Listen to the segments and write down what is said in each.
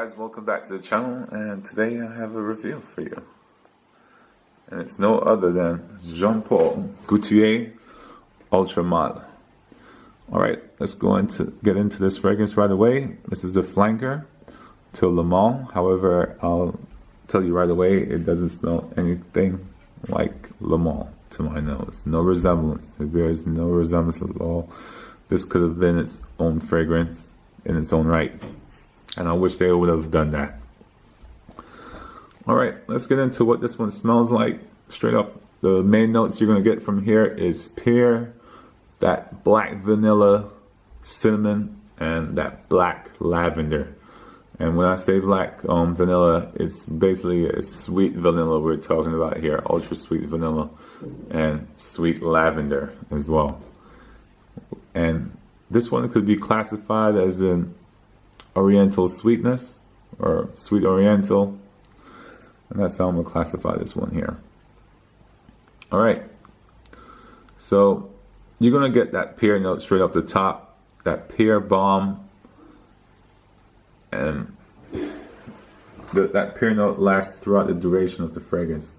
guys, welcome back to the channel, and today I have a review for you. And it's no other than Jean Paul Gaultier Ultra Male. Alright, let's get into this fragrance right away. This is a flanker to Le Male. However, I'll tell you right away, it doesn't smell anything like Le Male to my nose. No resemblance. It bears no resemblance at all. This could have been its own fragrance in its own right. And I wish they would have done that. Alright, let's get into what this one smells like. Straight up, the main notes you're going to get from here is pear, that black vanilla, cinnamon, and that black lavender. And when I say black vanilla, it's basically a sweet vanilla we're talking about here. Ultra sweet vanilla and sweet lavender as well. And this one could be classified as an Oriental sweetness or sweet Oriental, and that's how I'm gonna classify this one here. All right, so you're gonna get that pear note straight off the top, that pear bomb, and that pear note lasts throughout the duration of the fragrance.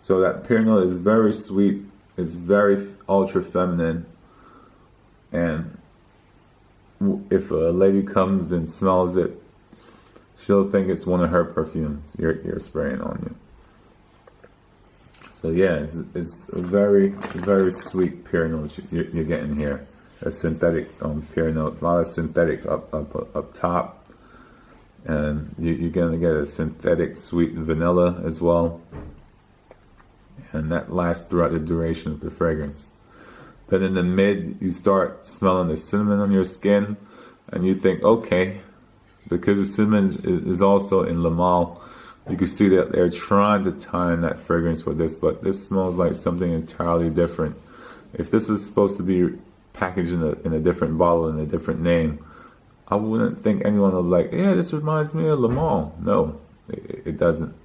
So that pear note is very sweet, it's very ultra feminine, and if a lady comes and smells it, she'll think it's one of her perfumes you're spraying on you. So yeah, it's a very, very sweet pear note you're getting here. A synthetic pear note, a lot of synthetic up top, and you're gonna get a synthetic sweet vanilla as well, and that lasts throughout the duration of the fragrance. Then in the mid, you start smelling the cinnamon on your skin, and you think, okay, because the cinnamon is also in Le Male, you can see that they're trying to time that fragrance with this, but this smells like something entirely different. If this was supposed to be packaged in a different bottle, in a different name, I wouldn't think anyone would be like, yeah, this reminds me of Le Male. No, it doesn't.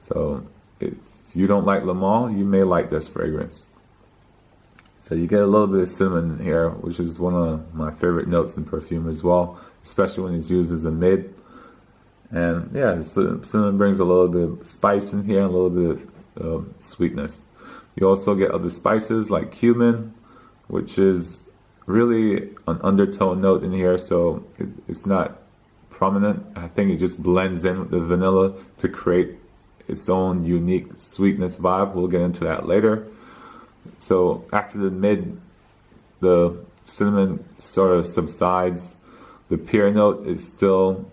So if you don't like Le Male, you may like this fragrance. So you get a little bit of cinnamon in here, which is one of my favorite notes in perfume as well, especially when it's used as a mid. And yeah, the cinnamon brings a little bit of spice in here, a little bit of sweetness. You also get other spices like cumin, which is really an undertone note in here, so it's not prominent. I think it just blends in with the vanilla to create its own unique sweetness vibe. We'll get into that later. So after the mid, the cinnamon sort of subsides. The pear note is still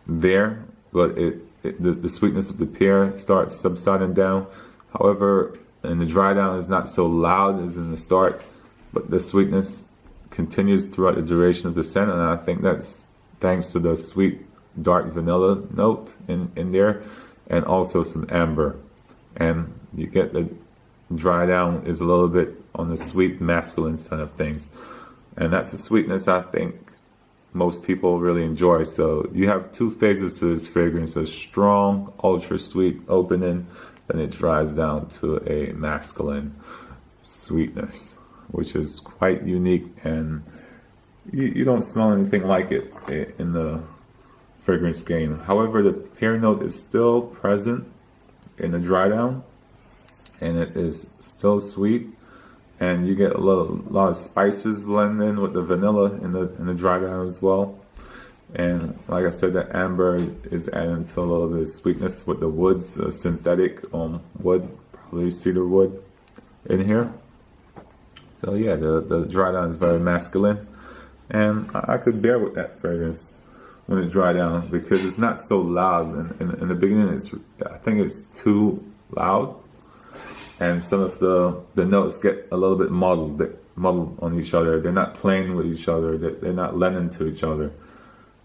there, but the sweetness of the pear starts subsiding down. However, in the dry down is not so loud as in the start, but the sweetness continues throughout the duration of the scent, and I think that's thanks to the sweet dark vanilla note in there, and also some amber. And you get the dry down is a little bit on the sweet masculine side of things, and that's a sweetness I think most people really enjoy. So you have two phases to this fragrance: a strong ultra sweet opening, then it dries down to a masculine sweetness, which is quite unique, and you don't smell anything like it in the fragrance game. However, the pear note is still present in the dry down, and it is still sweet, and you get a lot of spices blend in with the vanilla in the dry down as well. And like I said, the amber is adding to a little bit of sweetness with the woods, synthetic wood, probably cedar wood in here. So yeah, the dry down is very masculine, and I could bear with that fragrance when it dry down because it's not so loud. In the beginning, I think it's too loud. And some of the notes get a little bit muddled on each other. They're not playing with each other. They're not lending to each other.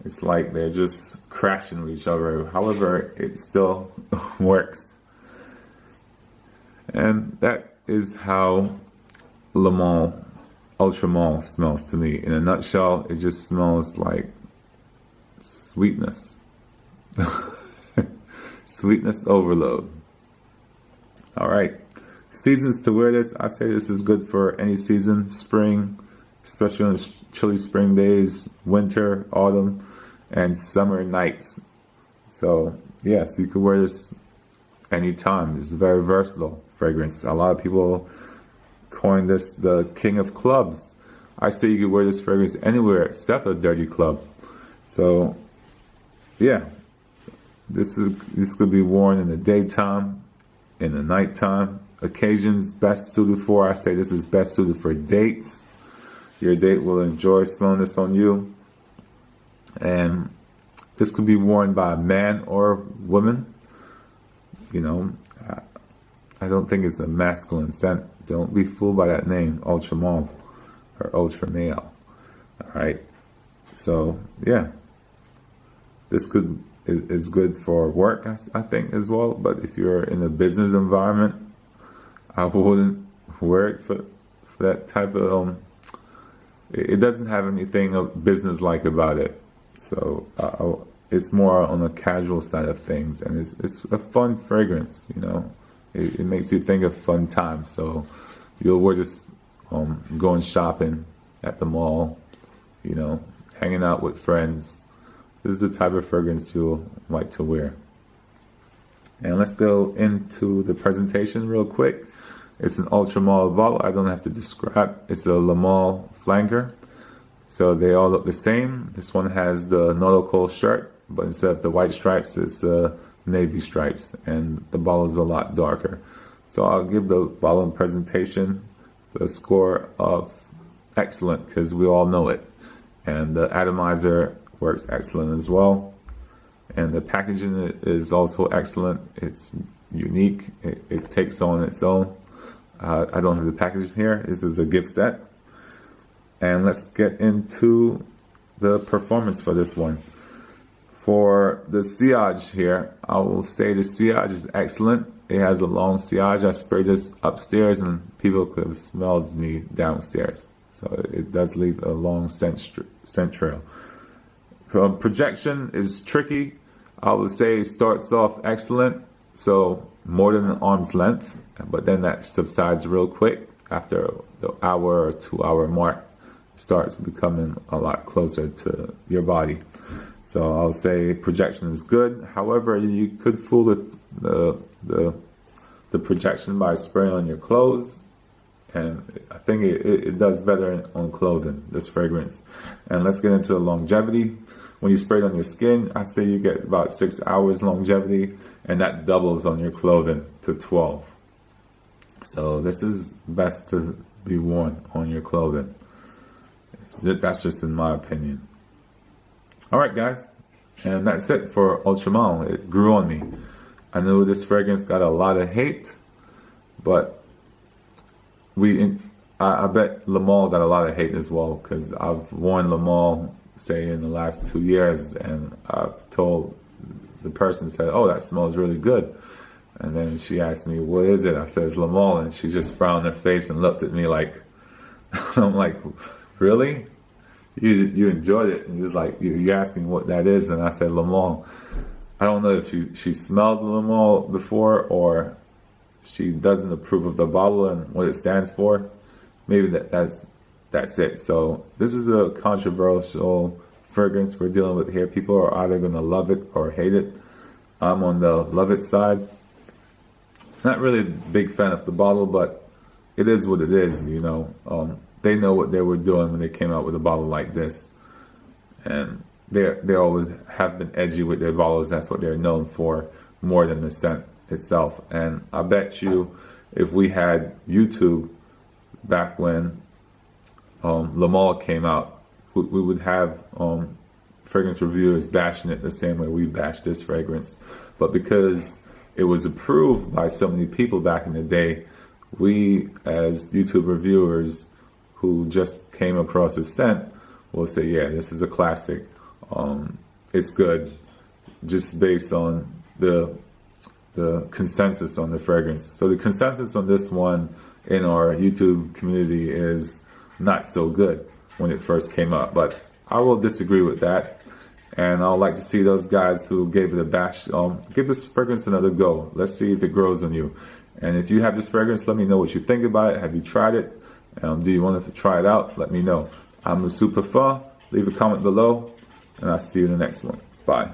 It's like they're just crashing with each other. However, it still works. And that is how Le Male, Ultra Male smells to me. In a nutshell, it just smells like sweetness. Sweetness overload. All right. Seasons to wear this, I say this is good for any season, spring, especially on the chilly spring days, winter, autumn. and summer nights. So yes, you could wear this anytime. It's a very versatile fragrance. A lot of people coined this the king of clubs. I say you could wear this fragrance anywhere except a dirty club. So yeah, this could be worn in the daytime, in the nighttime. Occasions best suited for, I say this is best suited for dates. Your date will enjoy smelling this on you. And this could be worn by a man or woman. You know, I don't think it's a masculine scent. Don't be fooled by that name, ultra male or ultra male. All right. So yeah, this is good for work, I think, as well. But if you're in a business environment, I wouldn't wear it for that type of. It doesn't have anything of business-like about it. So it's more on the casual side of things, and it's a fun fragrance. You know, it makes you think of fun times. So you'll wear this going shopping at the mall, you know, hanging out with friends. This is the type of fragrance you'll like to wear. And let's go into the presentation real quick. It's an ultra male bottle. I don't have to describe. It's a Le Male flanker. So they all look the same. This one has the nautical shirt, but instead of the white stripes, it's navy stripes, and the bottle is a lot darker. So I'll give the bottle and presentation the score of excellent, because we all know it. And the atomizer works excellent as well. And the packaging is also excellent. It's unique. It takes on its own. I don't have the packages here. This is a gift set. And let's get into the performance for this one. For the sillage here, I will say the sillage is excellent. It has a long sillage. I sprayed this upstairs and people could have smelled me downstairs. So it does leave a long scent trail. Projection is tricky. I would say it starts off excellent, so more than an arm's length, but then that subsides real quick after the hour or 2 hour mark. Starts becoming a lot closer to your body. So I'll say projection is good. However, you could fool the projection by spraying on your clothes, and I think it does better on clothing, this fragrance. And let's get into the longevity. When you spray it on your skin, I say you get about 6 hours longevity, and that doubles on your clothing to 12. So this is best to be worn on your clothing. That's just in my opinion. All right, guys, and that's it for Ultra Male. It grew on me. I knew this fragrance got a lot of hate, but I bet Le Male got a lot of hate as well, because I've worn Le Male, say, in the last 2 years, and I've told the person, said, "Oh, that smells really good." And then she asked me, "What is it?" I said, "It's Le Male," and she just frowned her face and looked at me like, I'm like, "Really? You enjoyed it?" And he was like, "You asked me what that is," and I said, "Le Male." I don't know if she smelled Le Male before, or she doesn't approve of the bottle and what it stands for. Maybe that's it. So this is a controversial fragrance we're dealing with here. People are either going to love it or hate it. I'm on the love it side. Not really a big fan of the bottle, but it is what it is, you know. They know what they were doing when they came out with a bottle like this. And they always have been edgy with their bottles. That's what they're known for, more than the scent itself. And I bet you if we had YouTube back when Le Male came out, we would have fragrance reviewers bashing it the same way we bash this fragrance. But because it was approved by so many people back in the day, we as YouTube reviewers who just came across the scent will say, yeah, this is a classic. It's good, just based on the consensus on the fragrance. So the consensus on this one in our YouTube community is not so good when it first came up, but I will disagree with that. And I'd like to see those guys who gave it a bash, give this fragrance another go. Let's see if it grows on you. And if you have this fragrance, let me know what you think about it. Have you tried it? Do you want to try it out? Let me know. I'm a super fan. Leave a comment below. and I'll see you in the next one. Bye.